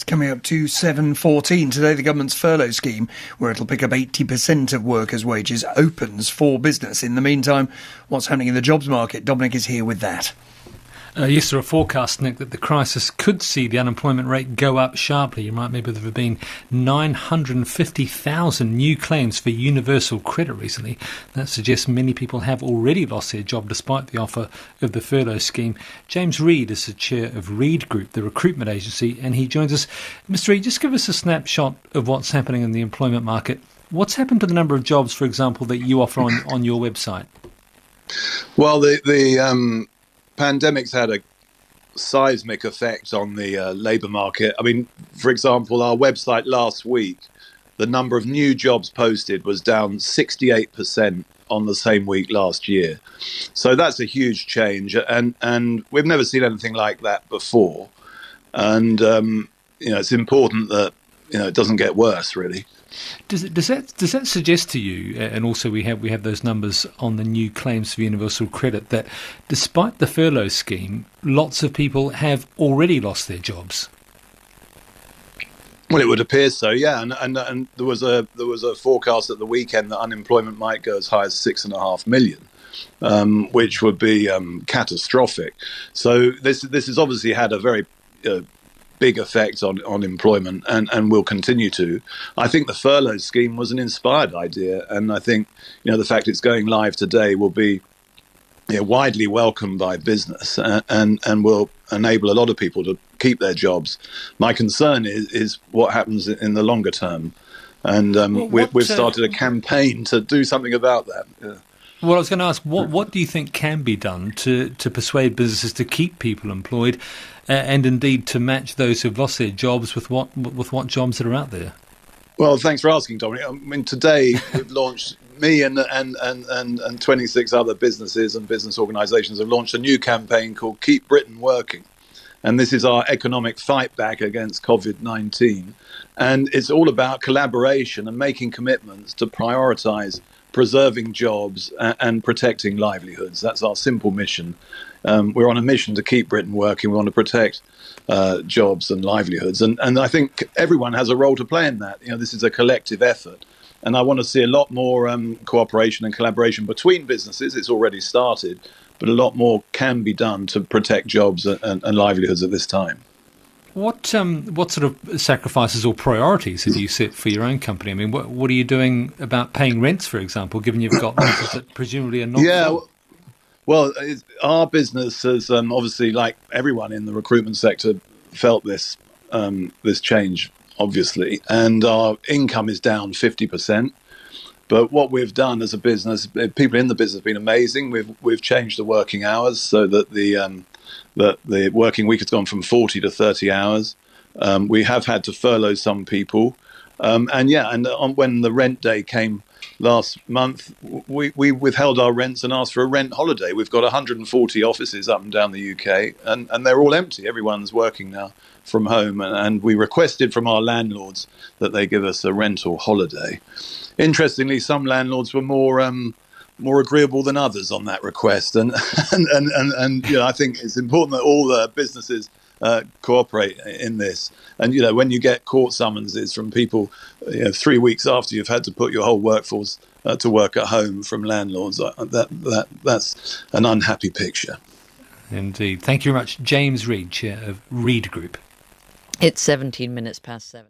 It's coming up to 7:14. Today, the government's furlough scheme, where it'll pick up 80% of workers' wages, opens for business. In the meantime, what's happening in the jobs market? Dominic is here with that. Yes, there are forecasts, Nick, that the crisis could see the unemployment rate go up sharply. You might remember there have been 950,000 new claims for universal credit recently. That suggests many people have already lost their job despite the offer of the furlough scheme. James Reed is the chair of Reed Group, the recruitment agency, and he joins us. Mr. Reed, just give us a snapshot of what's happening in the employment market. What's happened to the number of jobs, for example, that you offer on your website? Well, the pandemic's had a seismic effect on the labour market. I mean, for example, our website last week, the number of new jobs posted was down 68% on the same week last year. So that's a huge change, and we've never seen anything like that before. And it's important that it doesn't get worse, really. Does that suggest to you, and also we have those numbers on the new claims for universal credit, that despite the furlough scheme, lots of people have already lost their jobs? Well, it would appear so, yeah. And there was a forecast at the weekend that unemployment might go as high as 6.5 million, which would be catastrophic. So this has obviously had a very big effect on employment and will continue to. I think the furlough scheme was an inspired idea, and I think the fact it's going live today will be widely welcomed by business and will enable a lot of people to keep their jobs. My concern is what happens in the longer term, and we've started a campaign to do something about that. Yeah. Well, I was going to ask, what do you think can be done to persuade businesses to keep people employed, and indeed to match those who've lost their jobs with what jobs that are out there? Well, thanks for asking, Dominic. I mean, today we've launched, me and 26 other businesses and business organisations have launched a new campaign called Keep Britain Working. And this is our economic fight back against COVID-19. And it's all about collaboration and making commitments to prioritise preserving jobs and protecting livelihoods. That's our simple mission. We're on a mission to keep Britain working. We want to protect jobs and livelihoods. And I think everyone has a role to play in that. This is a collective effort. And I want to see a lot more cooperation and collaboration between businesses. It's already started, but a lot more can be done to protect jobs and livelihoods at this time. What sort of sacrifices or priorities have you set for your own company? I mean, what are you doing about paying rents, for example, given you've got renters that presumably are not? Yeah, well, our business has obviously, like everyone in the recruitment sector, felt this change, obviously, and our income is down 50%. But what we've done as a business, people in the business have been amazing. We've changed the working hours so that the working week has gone from 40 to 30 hours. We have had to furlough some people. When the rent day came last month, we withheld our rents and asked for a rent holiday. We've got 140 offices up and down the UK, and they're all empty. Everyone's working now from home, and we requested from our landlords that they give us a rental holiday. Interestingly, some landlords were more agreeable than others on that request, and I think it's important that all the businesses cooperate in this. And when you get court summonses from people 3 weeks after you've had to put your whole workforce to work at home from landlords, that's an unhappy picture. Indeed. Thank you very much, James Reed, chair of Reed Group. It's 17 minutes past 7.